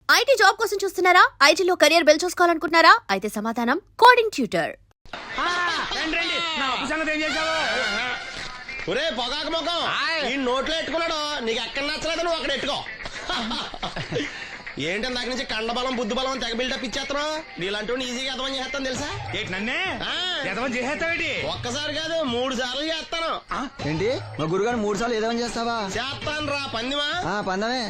IT job కోసం చూస్తున్నారా? ఐటీలో కెరియర్ బిల్డ్ చూసుకోవాలనుకుంటున్నారా? అయితే సమాధానం కోడింగ్ ట్యూటర్. ఒరే పొగాకు మొఖం, ఈ నోట్లో ఎట్టుకున్నాడు. నీకు ఎక్కడ నచ్చలేదు నువ్వు అక్కడ ఎట్టుకో. ఏంటి అందాక నుంచి కండబలం బుద్ధి బలం తెగ బిల్డప్ ఇచ్చేస్తున్నావు. నీలాంటి ఈజీగా ఎదవని చేస్తాను తెలుసా? ఏంటి నన్నే ఎదవని చేసేస్తావేంటి? ఒక్కసారి కాదు 3 సార్లు చేస్తాను. ఏంటి మా గురుగారు 3 సార్లు ఏదేమని చేస్తావా? చేస్తాను రా పందిమా. పందమే.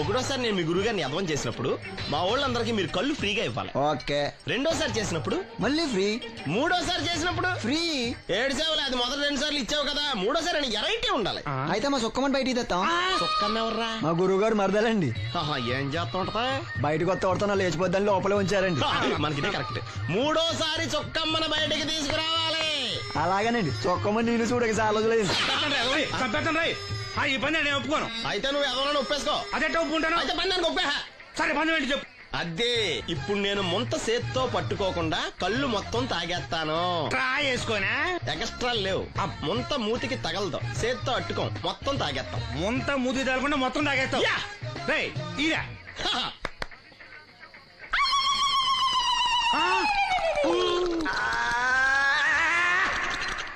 ఒకటోసారి నేను మీ గురుగారిని ఎదవని చేసినప్పుడు మా వాళ్ళందరికీ మీరు కళ్ళు ఫ్రీగా ఇవ్వాలి. ఓకే. రెండోసారి చేసినప్పుడు మళ్ళీ ఫ్రీ. మూడోసారి చేసినప్పుడు ఫ్రీ. 7 సేవలు అది మొదటి 2 సార్లు ఇచ్చావు కదా, మూడోసారి అని ఎరైటీ ఉండాలి. అయితే మా సుక్కమని బయటికి తెస్తాం. సుక్కమ్మ ఎవర్రా? మా గురుగారు మరదలండి. ఏం చేస్తా ఉంటదా? బయటకు వస్తా కొడతా లేచిపోద్దని లోపలే ఉంచారండి. మనకి కరెక్ట్. మూడోసారి చొక్కమ్మని బయటికి తీసుకురావాలి. అలాగేనండి. చొక్కమని నేను చూడక చాలా లేదు. ఈ పని నేను ఒప్పుకోను. అయితే నువ్వు ఎవరైనా ఒప్పేసుకో. అదే ఒప్పుకుంటాను. అయితే పని దానికి ఒప్పే. సరే పని ఏంటి చెప్పు. అదే ఇప్పుడు నేను ముంత చేత్తో పట్టుకోకుండా కళ్ళు మొత్తం తాగేస్తాను. ట్రై చేసుకోనా? ఎక్స్ట్రా లేవు. ముంత మూతికి తగలదు, చేత్తో అట్టుకోం, మొత్తం తాగేస్తాం. ముంత మూతి తగలకుండా మొత్తం తాగేస్తావు. ఇరా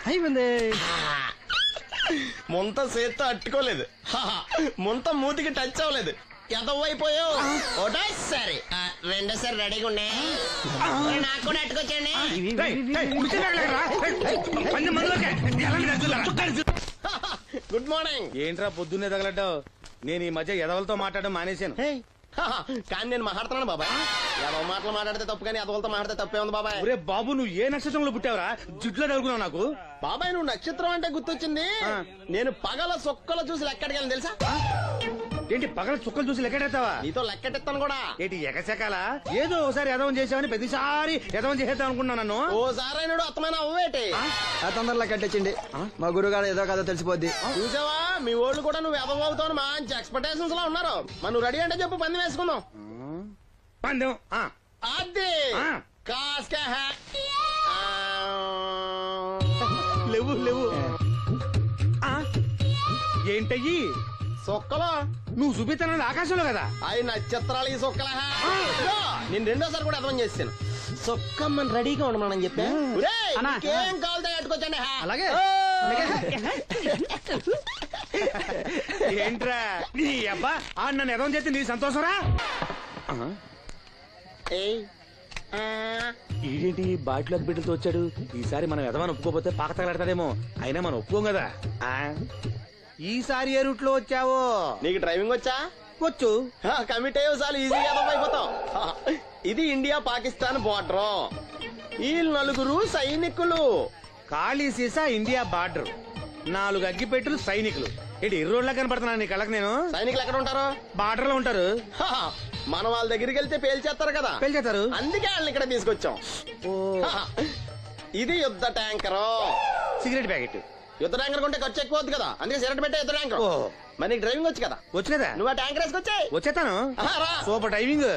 అయిపోయింది. ముంత చేత్తో అట్టుకోలేదు, ముంత మూతికి టచ్ అవ్వలేదు, ఎదవైపోయావు. ఒకటోసారి రెండోసారి రెడీగా ఉండే. నాకు కూడా అట్టుకొచ్చండి. Good morning. ఏంట్రా పొద్దున్నే తగలడ్డావు? నేను ఈ మధ్య ఎదవలతో మాట్లాడడం మానేశాను. కానీ నేను మాట్లాడుతున్నాను బాబాయ్. ఎదవ మాటలు మాట్లాడితే తప్పు, కానీ ఎదవలతో మాట్లాడితే తప్పే ఉంది బాబాయ్. ఒరే బాబు, నువ్వు ఏ నక్షత్రంలో పుట్టావురా? జుట్లో తగులుకున్నావు నాకు. బాబాయ్ నువ్వు నక్షత్రం అంటే గుర్తొచ్చింది. నేను పగల సొక్కలు చూసి లెక్కడికెళ్ళను తెలుసా? ఏంటి పగల చుక్కలు చూసి లెక్కెడతావా? నీతో లెక్కెట్టాను కూడా. ఏంటి ఎగసెకాల? ఏదో ఒకసారి ఎదవం చేసావని ప్రతిసారి ఎదవం చేసేద్దాం అనుకున్నాను నన్ను. ఓసారి అయినాడు అత్తమైన అవ్వేటి. తొందరలో కట్టించండి. మా గురుగారు ఏదో కథ తెలిసిపోద్ది. చూసావా, మీ ఓళ్ళు కూడా నువ్వు ఎదవ అవుతావు మంచి ఎక్స్పెక్టేషన్స్ లో ఉన్నారు. మరి నువ్వు రెడీ అంటే చెప్పు, పందెం వేసుకుందాం. పందెం అది కాస్కా లేవు లేవు. ఏంటయ్యి సొక్కలో నువ్వు చూపిస్తానది ఆకాశంలో కదా? అవి నక్షత్రాలు ఈ సొక్కల. నేను రెండోసారి కూడా అర్థం చేస్తాను. సొక్కమ్మని రెడీగా ఉండమని చెప్పా. ఏం కావాలి కట్టుకోవచ్చండి. అలాగే. ఏంట్రా నీ అబ్బా నన్ను ఎదవం చేస్తే నీ సంతోషరా? ఏంటి బాటిలోకి బిడ్డలతో వచ్చాడు? ఈసారి మనం ఎదవని ఒప్పుకోపోతే పాక తగలడతాడేమో. అయినా మనం ఒప్పుకోం కదా. ఈసారి ఏ రూట్ లో వచ్చావో? నీకు డ్రైవింగ్ వచ్చా? వచ్చు. కమిట్ అయ్యే చాలు ఈజీగా అయిపోతాం. ఇది ఇండియా పాకిస్తాన్ బోర్డర్. ఈ 4 సైనికులు. ఖాళీ సీసా ఇండియా బార్డర్, 4 అగ్గిపెట్టులు సైనికులు. ఏంటి ఇర్రోడ్లా కనపడుతున్నాను నీ కళ్ళకి నేను? సైనికులు ఎక్కడ ఉంటారు? బార్డర్ లో ఉంటారు. మనం వాళ్ళ దగ్గరికి వెళ్తే పేల్చేస్తారు కదా. పేల్చేస్తారు. అందుకే వాళ్ళని ఇక్కడ తీసుకొచ్చాం. ఇది యుద్ధ ట్యాంకర్. Cigarette packet. యుద్ధ ట్యాంకర్ కొంటే ఖర్చు ఎక్కువ అవుతుంది కదా, అందుకే సిగరెట్ పెట్టే యుద్ధ ట్యాంకర్. మరి నీకు డ్రైవింగ్ వచ్చు కదా? వచ్చు కదా. నువ్వు ఆ ట్యాంకర్ వేసుకొచ్చాయి. వచ్చేస్తాను. Super driving.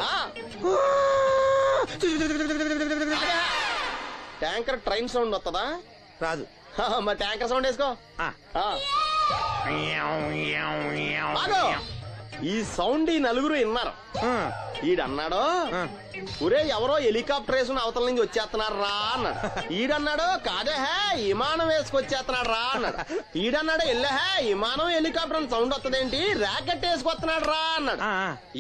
Tanker train sound వస్తుందా? రాదు. మరి ట్యాంకర్ సౌండ్ వేసుకో. ఈ సౌండ్ ఈ 4 విన్నారు. ఈడన్నాడు, ఒరే ఎవరో హెలికాప్టర్ వేసుకుని అవతల నుంచి వచ్చేస్తున్నారు రా అన్నాడు. ఈడన్నాడు, కాదే విమానం వేసుకొచ్చేస్తున్నాడు రా అన్నాడు. ఈడన్నాడు, ఎల్లహే విమానం హెలికాప్టర్ అని సౌండ్ వస్తుందేంటి, ర్యాకెట్ వేసుకొస్తున్నాడు రా అన్నాడు.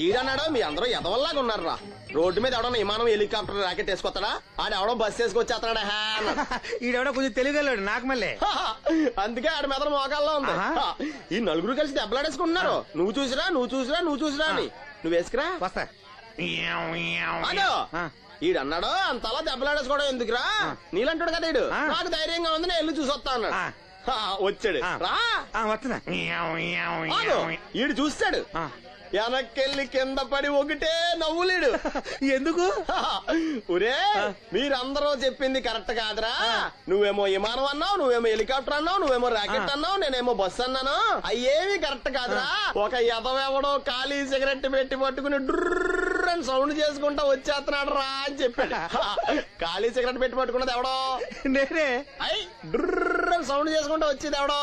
ఈడన్నాడు, మీ అందరూ ఎదవల్లాగా ఉన్నారు రా, రోడ్డు మీద ఎవడన్నా విమానం హెలికాప్టర్ ర్యాకెట్ వేసుకొస్తాడా? ఆడెవడో బస్సు వేసుకొచ్చేస్తున్నాడా అన్నాడు. ఈడెవడో కొంచెం తెలియగలడు నాకు మళ్ళీ. అందుకే ఆడ మీద మోకాల్లో ఉంది. ఈ 4 కలిసి దెబ్బలాడేసుకుంటున్నారు. నువ్వు చూసిరా అని. నువ్వు వేసుకురా. వస్తా. ఈడన్నాడు, అంతలా దెబ్బలాడేసుకోవడం ఎందుకురా, నీలంటాడు కదా ఈడు. నాకు ధైర్యంగా ఉంది, నేను వెళ్ళి చూసొస్తా అన్నాడు. వచ్చాడు రా. వస్తున్నా. ఈడు చూస్తాడు, వెనక్కెళ్ళి కింద పడి ఒకటే నవ్వులేడు. ఎందుకు? ఒరే మీరందరూ చెప్పింది కరెక్ట్ కాదురా. నువ్వేమో విమానం అన్నావు, నువ్వేమో హెలికాప్టర్ అన్నావు, నువ్వేమో రాకెట్ అన్నావు, నేనేమో బస్సు అన్నాను. అయ్యేవి కరెక్ట్ కాదురా. ఒక ఎదవెవడో ఖాళీ సిగరెట్ పెట్టి పట్టుకుని డుర్ర్ అని సౌండ్ చేసుకుంటా వచ్చేస్తున్నాడు రా అని చెప్పాడు. ఖాళీ సిగరెట్ పెట్టి పట్టుకున్నది ఎవడో? నేనే. డుర్ర్ అని సౌండ్ చేసుకుంటూ వచ్చేది ఎవడో?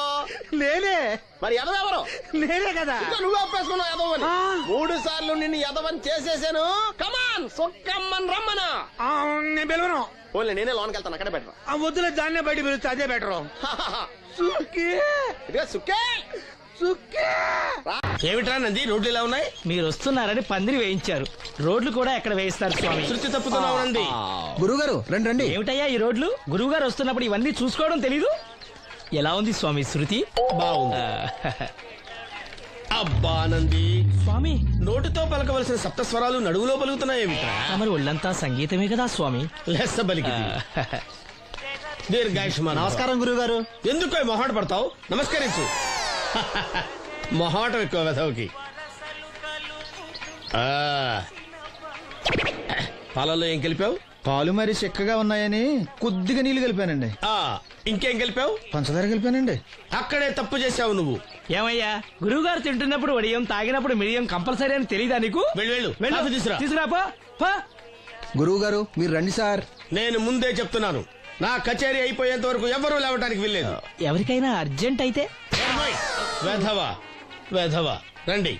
నేనే మరి ఎదవెవరు? నేనే కదా. ఇంకా నువ్వు ఒప్పేసుకున్నావు ఎదవని. ఆ. 3 సార్లు నిన్ను ఎదవని చేసేసాను. కమాన్ సొక్కమ్మని రమ్మనా. ఆ, నేను పిలవను. ఓన్లీ నేనే లోనికి వెళ్తాను, అక్కడే బెటర్. ఆ వద్దులే, దాన్నే బయట పిలుస్తా, అదే బెటరు. సుక్కే ఇదిగో సుక్కే. సుక్కే. ఏమిట్రా నంది, రోడ్లు ఇలా ఉన్నాయి? మీరు వస్తున్నారని పందిరి వేయించారు. రోడ్లు కూడా ఎక్కడ వేయిస్తారు స్వామి? శృతి తప్పుతున్నావు నంది. గురుగారు రండి రండి. ఏమిటయ్యా ఈ రోడ్లు? గురువు గారు వస్తున్నప్పుడు ఇవన్నీ చూసుకోవడం తెలీదు? ఎలా ఉంది స్వామి శృతి? బాగుంది. అబ్బా నంది, స్వామి నోటితో పలకవలసిన సప్తస్వరాలు నడువులో పలుకుతున్నాయి. ఏమిట్రా? మరి ఒళ్ళంతా సంగీతమే కదా స్వామి. లెస్స బలికి దీర్ఘాయుష్మాన్. నమస్కారం గురుగారు. ఎందుకు మొహాట పడతావు? నమస్కరించు. మొహాటం ఎక్కువ వెధవుకి. పాలల్లో ఏం కలిపావు? పాలు మరి చిక్కగా ఉన్నాయని కొద్దిగా నీళ్లు కలిపానండి. ఇంకేం కలిపావు? పంచదార కలిపానండి. అక్కడే తప్పు చేసావు నువ్వు. ఏమయ్యా, గురువు గారు తింటున్నప్పుడు వడియం, తాగినప్పుడు మిడియం కంపల్సరీ అని తెలీదా నీకు? వెళ్ళు వెళ్ళు, కాఫీ తీసురా. తీసుకురాపో. గురువు గారు మీరు రండి సార్. నేను ముందే చెప్తున్నాను, నా కచేరీ అయిపోయేంత వరకు ఎవరూ లేవటానికి వెళ్ళలేదు. ఎవరికైనా అర్జెంట్ అయితే వెధవా వెధవా, రండి.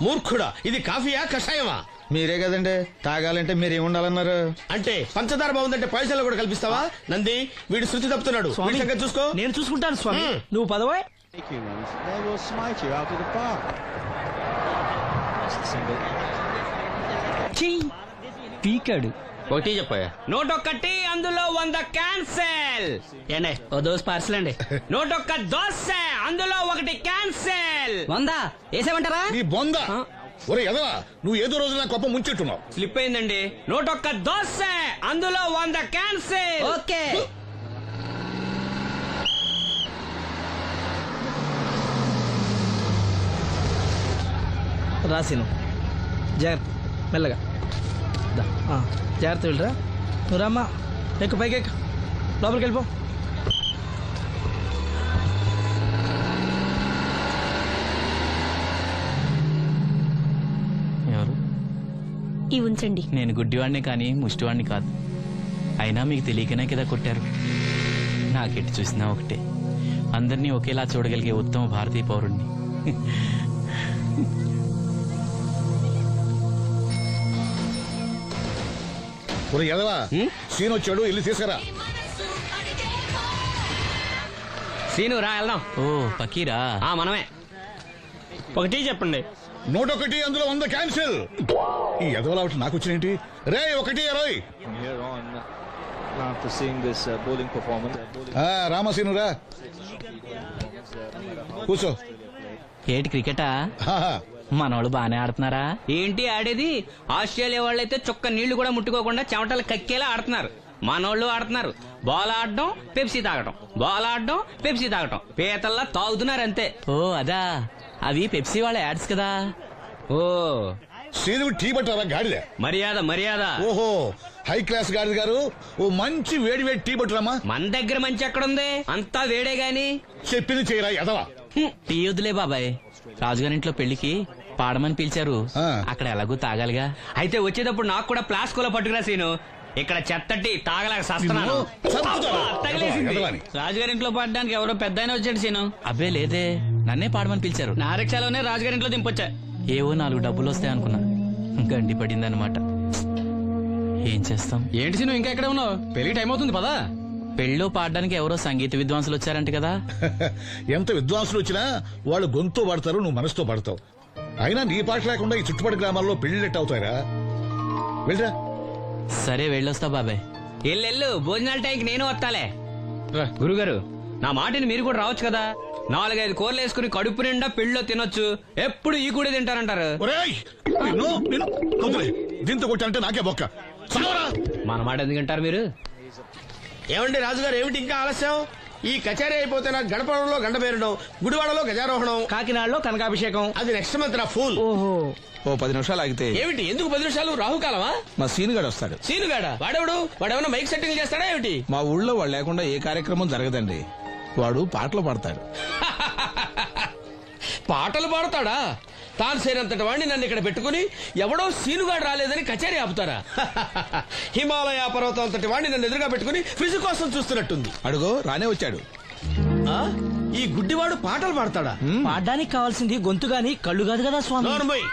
మూర్ఖుడా, ఇది కాఫీయా కషాయమా? మీరే కదండి తాగాలంటే మీరేముండాలన్నారు? అంటే పంచదార బాగుందంటే పైసలు కూడా కల్పిస్తావా? నంది, వీడు శృతి తప్పుతున్నాడు. వీడి సంగతి చూసుకో. నేను చూసుకుంటాను స్వామి. నువ్వు పదవా. They will smite you out of the park. That's the single. పీకాడు. ఒకటి చెప్పాయా? నోటొక్కటి అందులో 100 క్యాన్సెల్. ఏండే ఓ దోస్ పార్సల్ అండి. నోటొక్క దోశ అందులో 1 క్యాన్సెల్. 100 వేసేమంటారా? నీ బొంద. ఒరే ఎదవా, నువ్వు ఏదో రోజు నా కొప్ప ముంచెట్టున్నావు. స్లిప్ అయిందండి. నోటొక్క దోశ అందులో 100 క్యాన్సెల్. ఓకే. రాసిను జాగ్రత్త, మెల్లగా జాగ్రత్త వెళ్ళరా. నువ్వు రామ్మా, ఎక్కు, పైకి ఎక్కు, లోపలికి వెళ్ళిపో. ఎవరు? ఈ ఉంచండి. నేను గుడ్డివాడిని కానీ ముష్టివాడిని కాదు. అయినా మీకు తెలియకనే కదా కొట్టారు. నాకెట్టి చూసినా ఒకటే, అందరినీ ఒకేలా చూడగలిగే ఉత్తమ భారతీయ పౌరుణ్ణి. ఒరే ఎదవా, సీన్ వచ్చాడు, వెళ్ళి తీసుకురా. సీను రా వెళ్దాం. ఓ పకీరా, మనమే. ఒకటి చెప్పండి. 101 అందులో 100 క్యాన్సిల్. ఈ ఎదవలా ఒకటి నాకు వచ్చినేంటి? రే 1-20. From here on, after seeing this bowling performance, రామసీను రా, కూర్చో. ఏటి క్రికెటా? ఆహా. మనోళ్ళు బానే ఆడుతున్నారా? ఏంటి ఆడేది? ఆస్ట్రేలియా వాళ్ళైతే చొక్క నీళ్లు కూడా ముట్టుకోకుండా చెమటలు కక్కేలా ఆడుతున్నారు. మనోళ్ళు ఆడుతున్నారు బాల్ ఆడడం, పెప్సీ తాగటం, బాల్ ఆడడం, పెప్సీ తాగటం, పీతల్లా తాగుతున్నారు అంతే. ఓ అదా, అవి పెప్సీ వాళ్ళ యాడ్స్ కదా. ఓ సీను టీ పట్టారా గాడిద? మర్యాద మర్యాద. ఓహో, హై క్లాస్ గాడిద గారు, ఓ మంచి వేడి వేడి టీ పట్టురామా. మన దగ్గర మంచి ఎక్కడుంది? అంతా వేడే గాని. చెప్పింది చేయరా ఎదవా. టీ వద్దులే బాబాయ్, రాజుగారింట్లో పెళ్లికి పాడమని పిలిచారు. ఆ. అక్కడ ఎలాగూ తాగాలిగా. అయితే వచ్చేటప్పుడు నాకు కూడా ప్లాస్కోలో పట్టుకురా సీను. ఇక్కడ చెత్తటి తాగలేక సస్తున్నాను. నిన్ను చంపుతాను. తగిలేసింది. ఎదవా అని. రాజుగారింట్లో పడడానికి ఎవరో పెద్ద ఆయన వచ్చాడు సీను. అబ్బే లేదే, నన్నే పాడమని పిలిచారు. నా రిక్షాలోనే రాజుగారింట్లో దింపొచ్చా. ఏవో 4 డబ్బులు వస్తాయనుకున్నా, గండి పడిందనమాట. ఏం చేస్తాం? ఏంటి సీను ఇంకా ఎక్కడ ఉన్నావు? పెళ్లి టైం అవుతుంది పదా. పెళ్ళిలో పాడడానికి ఎవరో సంగీత విద్వాంసులు వచ్చారంట కదా. ఎంత విద్వాంసులు వచ్చినా వాళ్ళు గొంతు పడతారు, నువ్వు మనసుతో పడతావు. అయినా నీ పాట లేకుండా ఈ చుట్టుపక్కల గ్రామాల్లో పెళ్లిళ్ళెట్ అవుతారా? వెళ్ళరా. సరే వెళ్ళొస్తా బాబాయ్. ఎల్లెళ్ళు, భోజనాల టైంకి నేను వస్తాలే. గురుగారు, నా మాటిని మీరు కూడా రావచ్చు కదా. 4-5 కూరలు వేసుకుని కడుపు నిండా పెళ్ళిలో తినొచ్చు. ఎప్పుడు ఈ కూడా తింటారంటారు. ఒరేయ్, నిన్ను వదిలే. దీంతో కొట్టాలంటే నాకే బొక్క. చావరా. మన మాట ఎందుకు తింటారు మీరు? ఏమండి రాజుగారు, ఏమిటి ఇంకా ఆలస్యం? ఈ కచేరీ అయిపోతే నాకు గడపడంలో గండ పేరడం, గుడివాడలో గజారోహణం, కాకినాడలో కనకాభిషేకం. అది నెక్స్ట్ మంత్ నా ఫూల్. ఓ 10 నిమిషాలు ఆగితే ఏమిటి? ఎందుకు 10 నిమిషాలు? రాహుకాలమా? మా సీనుగాడు వస్తాడు. సీనుగాడా? వాడెవడు? వాడేమన్నా మైక్ సెట్టింగ్ చేస్తాడా ఏమిటి? మా ఊళ్ళో వాడు లేకుండా ఏ కార్యక్రమం జరగదండి. వాడు పాటలు పాడతాడు. పాటలు పాడతాడా? తాను సేనంతటి వాడిని నన్ను ఇక్కడ పెట్టుకుని ఎవడో సీనుగాడు రాలేదని కచేరీ ఆపుతారా? హిమాలయ పర్వతం అంతటి వాడిని నన్ను ఎదురుగా పెట్టుకుని ఫిజు కోసం చూస్తున్నట్టుంది. అడుగో రానే వచ్చాడు. ఆ? ఈ గుడ్డివాడు పాటలు పాడతాడా? పాడడానికి కావాల్సింది గొంతు గాని కళ్ళు కాదు కదా స్వామి. నోర్మోయ్,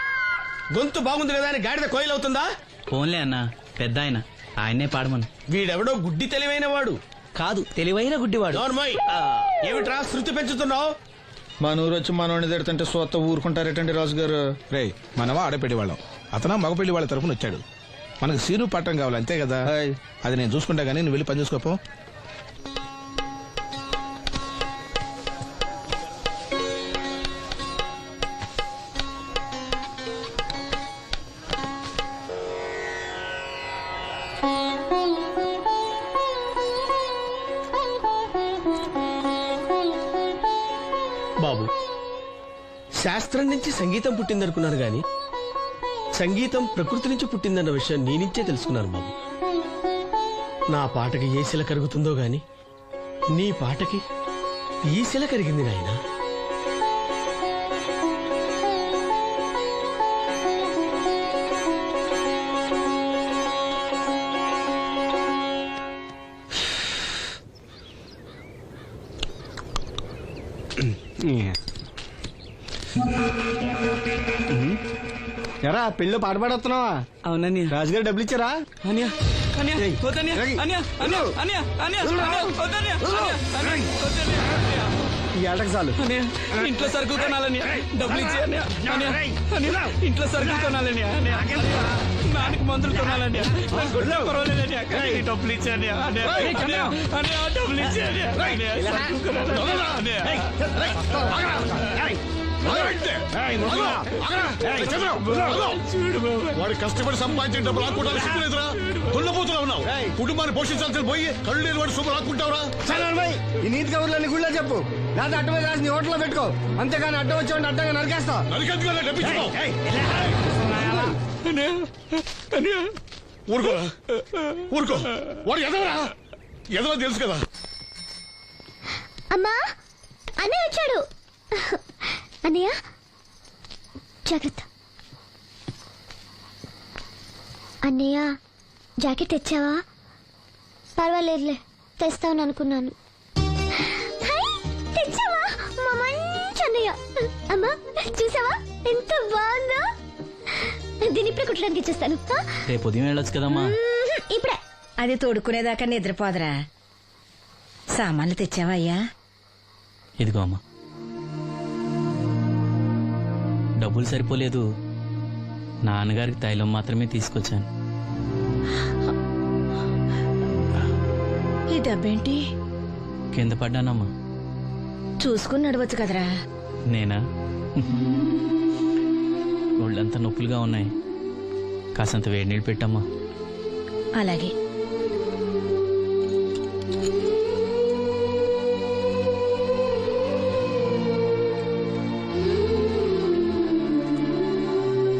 గొంతు బాగుంది కదా అని గాడిద కోయిల్ అవుతుందా? ఫోన్లే అన్న, పెద్ద ఆయన, ఆయన్నే పాడమను. వీడెవడో గుడ్డి తెలివైన వాడు కాదు, తెలివైన గుడ్డివాడు. నోర్మోయ్, ఏమిట్రా శృతి పెంచుతున్నావు? మన ఊరు వచ్చి మనోడిని తిడుతుంటే సొత్త ఊరుకుంటారేటండి రాజు గారు. రే మనవా ఆడపెళ్లి వాళ్ళం, అతను మగపెళ్లి వాళ్ళ తరఫున వచ్చాడు. మనకు సీను పట్టం కావాలి అంతే కదా. హాయ్. అది నేను చూసుకుంటా గానీ నువ్వు వెళ్ళి పని చూసుకోపో. బాబు, శాస్త్రం నుంచి సంగీతం పుట్టిందనుకున్నాను గాని సంగీతం ప్రకృతి నుంచి పుట్టిందన్న విషయం నీ నుంచే తెలుసుకున్నాను బాబు. నా పాటకి ఏ శిల కరుగుతుందో గాని నీ పాటకి ఈ శిల కరిగింది నాయనా. ఎరా పెళ్ళి పాట పాడుతున్నావా? అవునన్య. రాజుగారు డబ్బులు ఇచ్చారా? అన్య, అన్య, ఏయ్, వద్దన్య, ఏయ్, అన్య, అన్య, అన్య, అన్య, అన్య, వద్దన్య, అన్య, అన్య, వద్దన్య, అన్య. ఈ ఏటకు చాలు. అన్య, ఇంట్లో సరుకులు కొనాలని డబ్బులు ఇచ్చి అన్య, అన్య, అన్య, ఇంట్లో సరుకులు కొనాలని అన్య, నాన్నకి మందులు కొనాలని పర్వాలేదని డబ్బులు ఇచ్చి అన్య, అన్య, అన్య, అన్య, డబ్బులు ఇచ్చి అన్య, అన్య, సరుకులు కొనాలని వాడు కష్టపడి సంపాదించిన డబ్బులు లాక్కుంటా సిగ్గులేదురా? దున్నపోతున్నా ఉన్నావు. కుటుంబాన్ని పోషించాల్సిన పోయి కళ్ళు లేని వాడు సొమ్ము లాక్కుంటావురా? ఈ నీతి కబుర్లన్నీ గుళ్ళో చెప్పు, లేదా అడ్డ మీద రాసి నీ హోటల్లో పెట్టుకో. అంతేగాని అడ్డం వచ్చి అడ్డంగా నరికేస్తా. నరికెందుకు డబ్బిచ్చుకో. ఊరుకోరా, ఊరుకో. వాడు ఎదవరా? ఎదవ తెలుసు కదా. అమ్మా, అన్నయ్య వచ్చాడు. అన్నయ్య జాగ్రత్త. అన్నయ్య జాకెట్ తెచ్చావా? పర్వాలేదులే, తెస్తావని అనుకున్నాను. తెచ్చావా? మా మంచి అన్నయ్య. అమ్మా చూసావా ఎంత బాగుందో? దీన్ని ఇప్పుడే కుట్టడానికి ఇచ్చేస్తాను. రేపు ఉదయం వెళ్ళొచ్చు కదమ్మా. ఇప్పుడే. అది తోడుకునేదాకా నిద్రపోదరా. సామాన్లు తెచ్చావా అయ్యా? ఇదిగో అమ్మా. డబ్బులు సరిపోలేదు, నాన్నగారికి తైలం మాత్రమే తీసుకొచ్చాను. ఈ డబ్బేంటి? కింద పడ్డానమ్మా. చూసుకుని నడవచ్చు కదరా. నేనా? ఒళ్ళంతా నొప్పులుగా ఉన్నాయి, కాసంత వేడి నీళ్ళు పెట్టమ్మా. అలాగే.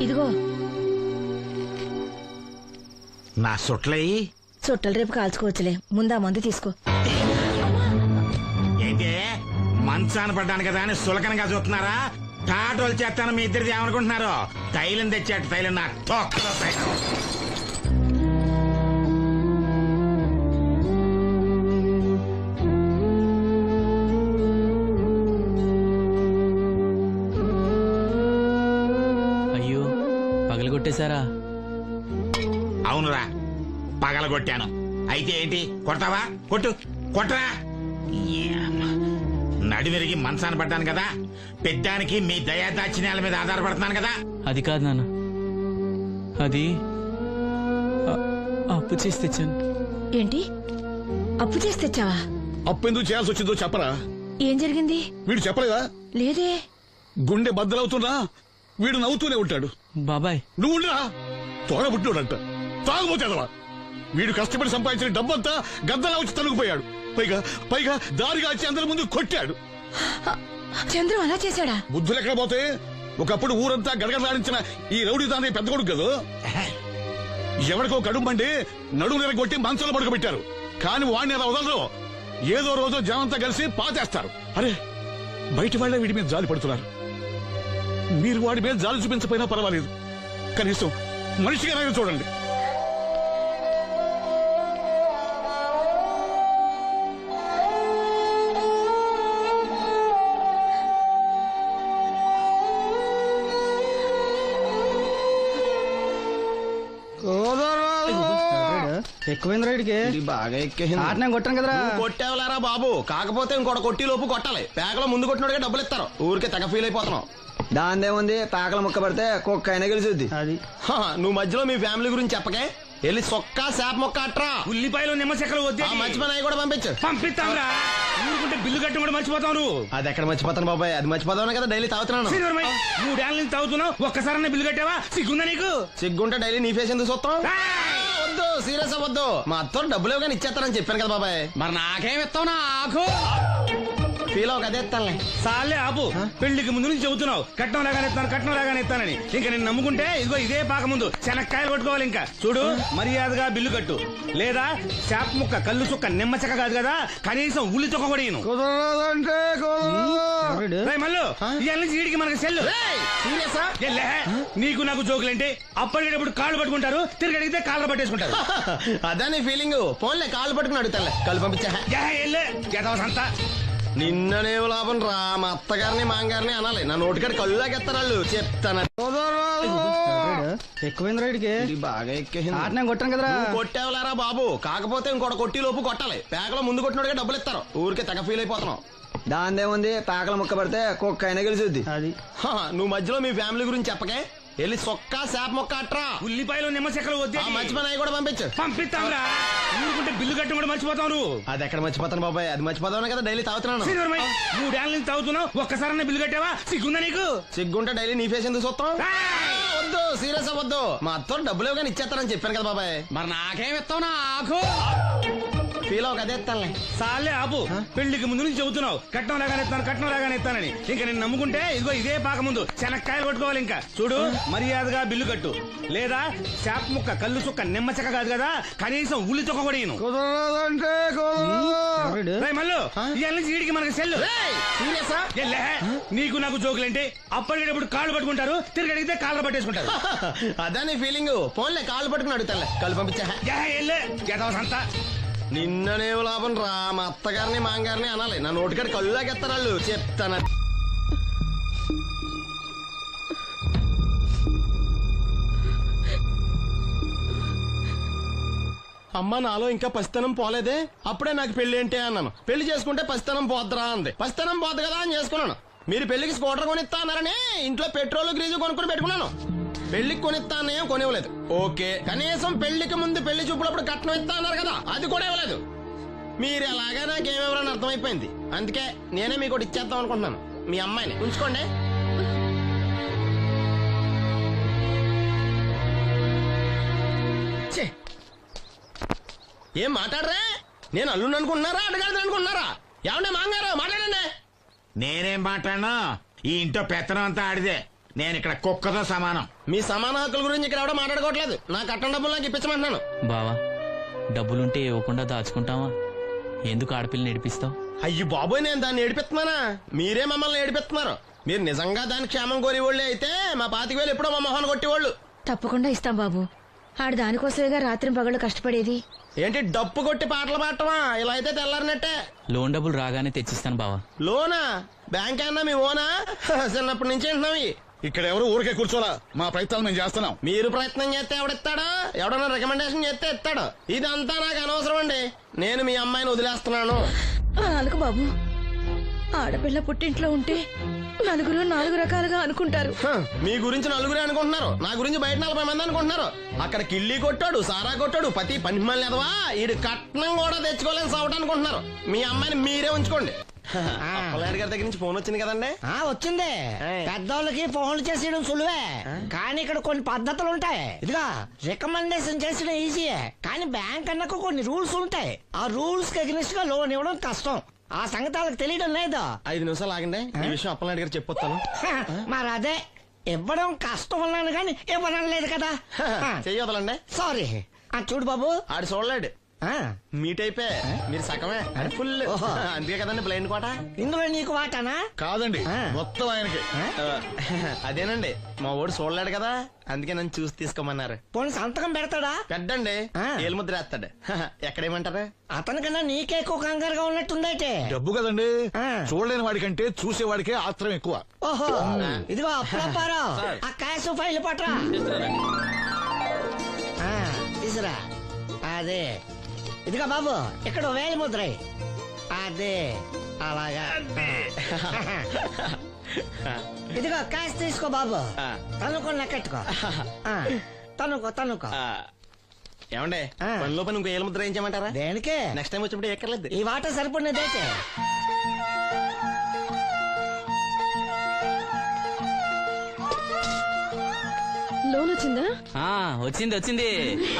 ఇదిగో నా సొట్లయి చుట్టలు రేపు కాల్చుకోవచ్చులే, ముందా మందు తీసుకో. ఏంటి మంచాన పడ్డాను కదా అని సులకనగా చూస్తున్నారా? టాటోలు చేస్తాను మీ ఇద్దరిది ఏమనుకుంటున్నారు? తైలం తెచ్చాడు, తైలం నా తొక్కలో తైలం. అయ్యో, పగలగొట్టేశారా? అవునురా, పగలగొట్టాను. అయితే ఏంటి, కొడతావా? కొట్టు, కొట్టరా. నడివిరిగి మంచాన పడ్డాను కదా, పెద్దానికి మీ దయాదాచిన్యాల మీద ఆధారపడుతున్నాను కదా. అది కాదు నాన్న, అది అప్పు చేసి తెచ్చాను. ఏంటి, అప్పు చేసి తెచ్చావా? అప్పు ఎందుకు చేయాల్సి వచ్చిందో చెప్పరా? ఏం జరిగింది? వీడు చెప్పలేదా? లేదే. గుండె బద్దలవుతున్నా వీడు నవ్వుతూనే ఉంటాడు. బాబాయ్, నువ్వు ఉండరా? తోడబుట్టినోడంట, తాగుపోతేదవా. వీడు కష్టపడి సంపాదించిన డబ్బంతా గద్దలా వచ్చి తనుకుపోయాడు. పైగా పైగా దారిగా వచ్చి అందరి ముందు కొట్టాడు. చంద్రం అలా చేశాడా? బుద్ధులు ఎక్కడ పోతే, ఒకప్పుడు ఊరంతా గడగడలాడించిన ఈ రౌడీ దాని పెద్ద కొడుకు కదా. ఎవరికో కడుంబండి నడుము నిరగొట్టి మంచంలో పడుకోబెట్టారు. కానీ వాడిని అలా వదలరు. ఏదో రోజు జనంతా కలిసి పాతేస్తారు. అరే, బయట వాళ్ళే వీడి మీద జాలి పడుతున్నారు. మీరు వాడి మీద జాలి చూపించకపోయినా పర్వాలేదు, కనీసం మనిషిగా చూడండి. ఎక్కువైంది రైడ్కి బాగా ఎక్కేసింది. ఆట నేను కొట్టాను కదరా. కొట్టేవలారా బాబు, కాకపోతే ఇంకోటి కొట్టి లోపు కొట్టాలి. పేకలో ముందు కొట్టినోడిగా డబ్బులు ఇస్తారు. ఊరికే తెగ ఫీల్ అయిపోతున్నావు. దాందేముంది, పేకల ముక్క పడితే కుక్క అయినా గెలిచుద్ది. అది నువ్వు మధ్యలో మీ ఫ్యామిలీ గురించి చెప్పకే. వెళ్ళి సొక్కా శాప మొక్క అట్రా. ఉల్లిపాయలు నిమ్మచెక్కలు వద్దే మర్చిపోయిన అవి కూడా పంపించు. పంపిస్తాంరా. ఊరుకుంటే బిల్లు కట్టి కూడా మర్చిపోతావు నువ్వు. అది ఎక్కడ మర్చిపోతాను బాబాయ్, అది మర్చిపోతాను కదా డైలీ తాగుతున్నాను. 3 ఏళ్ళ నుంచి తాగుతున్నావు, ఒక్కసారి బిల్లు కట్టావా? సిగ్గుందా నీకు? సిగ్గుంటే డైలీ నీ ఫేస్ ఎందుకు చూస్తాం? వద్దు, సీరియస్ అవ్వద్దు. మా అత్తో డబ్బులు ఇవ్వగానే ఇచ్చేస్తానని చెప్పాను కదా బాబాయ్. మరి నాకేం ఇస్తావు నాకు? ఫీల్ అవ్వక అదే ఇస్తానులే. సాలే ఆపు. పెళ్లికి ముందు నుంచి చెబుతున్నావు కట్నం లాగానే ఇస్తానని. ఇంకా నేను నమ్ముకుంటే ఇదిగో ఇదే పాక ముందు శనక్కాయలు కొట్టుకోవాలి. ఇంకా చూడు, మర్యాదగా బిల్లు కట్టు, లేదా చేప ముక్క, కళ్ళు చుక్క, నిమ్మ చెక్క కాదు కదా, కనీసం ఉల్లి చుక్క కూడా ఇయ్యను. రేయ్ మల్లు, ఇవాళ నుంచి వీడికి మనకి సెల్లు. ఎల్లే, నీకు నాకు జోకులేంటి? అప్పటికేటప్పుడు కాళ్ళు పట్టుకుంటారు, తిరిగి అడిగితే కాళ్ళు పట్టేసుకుంటారు. అదే నీ ఫీలింగ్. ఫోన్లే కాళ్ళు పట్టుకుని అడుగుతానులే. కళ్ళు పంపించా. సంతా నిన్ననే లాభం రా. మా అత్తగారిని మాంగారిని అనాలి. నా నోటికాడ కళ్ళు లాగేస్తారు వాళ్ళు. చెప్తాను. ఎక్కువైంది రైడ్కి బాగా ఎక్కేసింది. ఆట నేను కొట్టాను కదరా. కొట్టేవలారా బాబు, కాకపోతే ఇంకోటి కొట్టి లోపు కొట్టాలి. పేకలో ముందు కొట్టినోడిగా డబ్బులు ఇస్తారు. ఊరికే తెగ ఫీల్ అయిపోతున్నావు. దాందేముంది, పేకల ముక్క పడితే కుక్క అయినా గెలిచుద్ది. అది నువ్వు మధ్యలో మీ ఫ్యామిలీ గురించి చెప్పకే. వెళ్ళి సొక్కా శాప మొక్క అట్రా. ఉల్లిపాయలు నిమ్మచెక్కలు వద్దే మర్చిపోయిన అవి కూడా పంపించు. పంపిస్తాంరా. ఊరుకుంటే బిల్లు కట్టి కూడా మర్చిపోతావు నువ్వు. అది ఎక్కడ మర్చిపోతాను బాబాయ్, అది మర్చిపోతాను కదా డైలీ తాగుతున్నాను. 3 ఏళ్ళ నుంచి తాగుతున్నావు, ఒక్కసారి బిల్లు కట్టావా? సిగ్గుందా నీకు? సిగ్గుంటే డైలీ నీ ఫేస్ ఎందుకు చూస్తాం? వద్దు, సీరియస్ అవ్వద్దు. మా అత్తో డబ్బులు ఇవ్వగానే ఇచ్చేస్తానని చెప్పాను కదా బాబాయ్. మరి నాకేం ఇస్తావు నాకు? ఫీల్ అవ్వక అదే ఇస్తానులే. సాలే ఆపు. పెళ్లికి ముందు నుంచి చెబుతున్నావు కట్నం లాగానే ఇస్తానని. ఇంకా నేను నమ్ముకుంటే ఇదిగో ఇదే పాక ముందు శనక్కాయలు కొట్టుకోవాలి. ఇంకా చూడు, మర్యాదగా బిల్లు కట్టు, లేదా చేప ముక్క, కళ్ళు చుక్క, నిమ్మ చెక్క కాదు కదా, కనీసం ఉల్లి చుక్క కూడా ఇయ్యను. రేయ్ మల్లు, ఇవాళ నుంచి వీడికి మనకి సెల్లు. ఎల్లే, నీకు నాకు జోకులేంటి? అప్పటికేటప్పుడు కాళ్ళు పట్టుకుంటారు, తిరిగి అడిగితే కాళ్ళు పట్టేసుకుంటారు. అదే నీ ఫీలింగ్. ఫోన్లే కాళ్ళు పట్టుకుని అడుగుతానులే. కళ్ళు పంపించా. సంతా నిన్ననే లాభం రా. మా అత్తగారిని మాంగారిని అనాలి. నా నోటికాడ కళ్ళు లాగేస్తారు వాళ్ళు. చెప్తాను. అమ్మ, నాలో ఇంకా పసితనం పోలేదే. అప్పుడే నాకు పెళ్లి ఏంటి అన్నాను. పెళ్లి చేసుకుంటే పసితనం పోద్దురా అంది. పసితనం పోద్దు కదా అని చేసుకున్నాను. మీరు పెళ్లికి స్కూటర్ కొనిస్తా అన్నారని ఇంట్లో పెట్రోల్ గ్రీజు కొనుక్కుని పెట్టుకున్నాను. పెళ్లికి కొనిస్తానే కొనివ్వలేదు. ఓకే, కనీసం పెళ్లికి ముందు పెళ్లి చూపులప్పుడు కట్నం ఇస్తా అన్నారు కదా, అది కూడా ఇవ్వలేదు. మీరు ఎలాగా నాకేమెవరని అర్థమైపోయింది. అందుకే నేనే మీకు ఒకటి ఇచ్చేద్దాం అనుకుంటున్నాను. మీ అమ్మాయిని ఉంచుకోండి. ఏం మాట్లాడరా? నేను అల్లుని అనుకుంటున్నారా, అడగాలి అనుకుంటున్నారా? ఏమన్నా మాంగారు మాట్లాడండి. నేనేం మాట్లాడను? ఈ ఇంట్లో పెత్తనం అంతా ఆడిదే. నేను ఇక్కడ కుక్కతో సమానం. మీ సమాన హక్కుల గురించి ఇక్కడ ఎవడో మాట్లాడుకోవట్లేదు. నా కట్టం డబ్బులు నాకు ఇప్పించమంటున్నాను. బావా, డబ్బులుంటే ఇవ్వకుండా దాచుకుంటావా? ఎందుకు ఆడపిల్లని ఏడిపిస్తావు? అయ్యి బాబోయ్, నేను దాన్ని ఏడిపిస్తున్నానా? మీరే మమ్మల్ని ఏడిపిస్తున్నారు. మీరు నిజంగా దాని క్షేమం కోరేవాళ్ళే అయితే మా 25,000 ఎప్పుడో మా మొహాన్ని కొట్టేవాళ్ళు. తప్పకుండా ఇస్తాం బాబు. ఆడు దానికోసమేగా రాత్రి పగళ్ళు కష్టపడేది. ఏంటి డప్పు కొట్టి పాటలు పాడటమా? ఇలా అయితే తెల్లారినట్టే. లోన్ డబ్బులు రాగానే తెచ్చిస్తాను బావా. లోనా? బ్యాంక్ అన్నా మీ ఓనా? చిన్నప్పటి నుంచి వింటున్నాం. ఇక్కడ ఎవరు ఊరికే కూర్చోలా, మా ప్రయత్నాలు మేము చేస్తున్నాం. మీరు ప్రయత్నం చేస్తే ఎవడిస్తాడా? ఎవడన్నా రికమెండేషన్ చేస్తే ఇస్తాడు. ఇదంతా నాకు అనవసరం అండి. నేను మీ అమ్మాయిని వదిలేస్తున్నాను. అనుకు బాబు, ఆడపిల్ల పుట్టింట్లో ఉంటే నలుగురు 4 రకాలుగా అనుకుంటారు. మీ గురించి నలుగురే అనుకుంటున్నారు, నా గురించి బయట 40 మంది అనుకుంటున్నారు. అక్కడ కిళ్ళి కొట్టాడు, సారా కొట్టాడు, పతి పని మళ్ళీ ఎదవా, ఈడు కట్నం కూడా తెచ్చుకోలేని సవట అనుకుంటున్నారు. మీ అమ్మాయిని మీరే ఉంచుకోండి. అప్పలనాయుడు గారి దగ్గర నుంచి ఫోన్ వచ్చింది కదండి. వచ్చింది. పెద్దోళ్ళకి ఫోన్లు చేసేయడం సులువే, కానీ ఇక్కడ కొన్ని పద్ధతులు ఉంటాయి. ఇదిగా రికమెండేషన్ చేసడం ఈజీయే, కానీ బ్యాంక్ అన్నకు కొన్ని రూల్స్ ఉంటాయి. ఆ రూల్స్ కి అగ్నిస్ట్ గా లోన్ ఇవ్వడం కష్టం. ఆ సంగతి వాళ్ళకి తెలియడం లేదు. 5 నిమిషాలు ఆగండి, ఈ విషయం అప్పలనాయుడు గారు చెప్పొస్తాను. మరి అదే ఇవ్వడం కష్టం అన్నాను కానీ ఇవ్వడం లేదు కదా. చెయ్యొదలండి. సారీ. చూడు బాబు, ఆడు చూడలేడు. మీట్ అయిపోయి మీరు సగమే అది ఫుల్. అందుకే కదండి బ్లైండ్ కోట. ఇందులో నీకు వాటానా? కాదండి, మొత్తం ఆయనకి. అదేనండి మా ఓడు చూడలేడు కదా, అందుకే నన్ను చూసి తీసుకోమన్నారు. పోనీ సంతకం పెడతాడా? పెద్దండి ఏలు ముద్ర వేస్తాడు. ఎక్కడేమంటారు? అతనికన్నా నీకే ఎక్కువ కంగారుగా ఉన్నట్టుందైతే. డబ్బు కదండి, చూడలేని వాడికంటే చూసేవాడికే ఆత్రం ఎక్కువ. ఓహో, ఇదిగో అప్పుడప్పారావు, ఆ క్యాష్ ఫైల్ పట్రా. తీసురా. అదే, ఇదిగో బాబు, ఇక్కడ వేలి ముద్ర. అదే అలాగా. ఇదిగో క్యాష్ తీసుకో బాబు, తనుకో లెక్కెట్టుకో. తనుకో. ఏమండే పనిలో పని ఇంకో ఏలు ముద్ర ఏం చేయమంటారా? దేనికే? నెక్స్ట్ టైం వచ్చినప్పుడు ఎక్కర్లేదు. ఈ వాట సరిపడినదైతే. లోన్ వచ్చిందా? వచ్చింది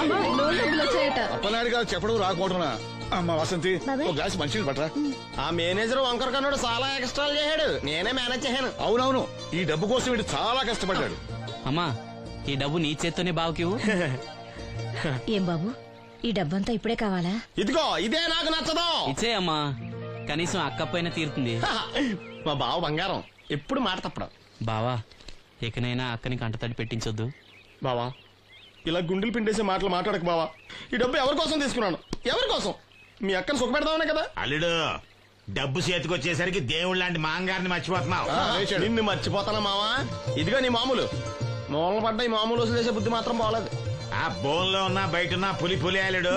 అమ్మా, లోన్ డబ్బులు వచ్చాయట. అప్పనాయుడు గారు చెప్పడం రాకపోవడం. అమ్మ వసంతి, ఒక గ్లాస్ మంచినీళ్ళు పట్టరా. ఆ మేనేజర్ వంకర కన్నాడు చాలా ఎక్స్ట్రాలు చేశాడు, నేనే మేనేజ్ చేశాను. అవునవును, ఈ డబ్బు కోసం వీడు చాలా కష్టపడ్డాడు. అమ్మా, ఈ డబ్బు నీ చేత్తోనే బావుకివు. ఏం బాబు, ఈ డబ్బంతా ఇప్పుడే కావాలా? ఇదిగో ఇదే నాకు నచ్చదు. ఇచ్చే అమ్మా, కనీసం అక్కపైన తీరుతుంది. మా బావ బంగారం, ఎప్పుడు మాట తప్పడం. బావా, ఇకనైనా అక్కని కంటతడి పెట్టించొద్దు. బావా, ఇలా గుండెలు పిండేసే మాటలు మాట్లాడక బావా. ఈ డబ్బు ఎవరి కోసం తీసుకున్నాను? ఎవరి కోసం? మీ అక్కను సుఖపెడదామనే కదా. అల్లుడు, డబ్బు చేతికొచ్చేసరికి దేవుడు లాంటి మాంగారిని మర్చిపోతున్నావు. నిన్ను మర్చిపోతానా మావా? ఇదిగో నీ మామూలు మూలన పడ్డ ఈ మామూలు వసూలు చేసే బుద్ధి మాత్రం బాగలేదు. ఆ బోన్లో ఉన్నా బయట ఉన్నా పులి అల్లుడు.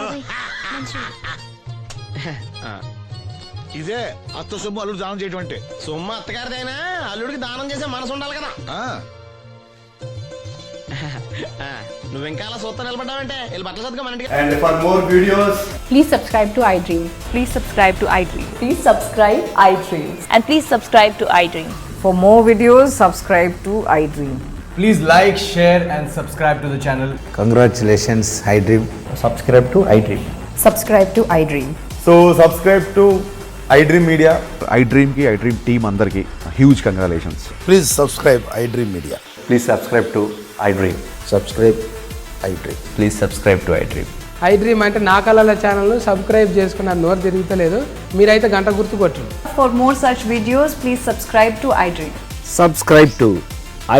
ఇదే అత్త సొమ్ము అల్లుడు దానం చేయటం అంటే. సొమ్ము అత్తగారిదైనా అల్లుడికి దానం చేసే మనసు ఉండాలి కదా. నువ్వు ఇంకా అలా సూత్తా నిలబడ్డావంటే వెళ్ళి బట్టలు సర్దుగా మన ఇంటికి. And for more videos, please subscribe to iDream. Please subscribe to iDream. Please subscribe iDream. And please subscribe to iDream. For more videos, subscribe to iDream. please like, share and subscribe to the channel. Congratulations, iDream. Subscribe to iDream. Subscribe to iDream. So subscribe to iDream Media. iDream ki iDream team andarki huge congratulations. Please subscribe iDream Media. Please subscribe to iDream. Subscribe iDream. Please subscribe to iDream. iDream అంటే నా కళల channel subscribe చేసుకున్న నోరు తిరుగుతలేదు, మీరైతే గంట గుర్తు కొట్టండి. For more such videos, please subscribe to iDream. Subscribe to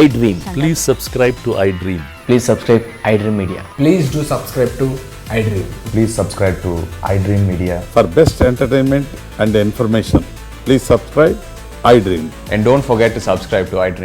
iDream. Please subscribe to iDream. Please subscribe iDream Media. Please do subscribe to iDream. Please subscribe to iDream Media. For best entertainment and information, please subscribe iDream. And don't forget to subscribe to iDream.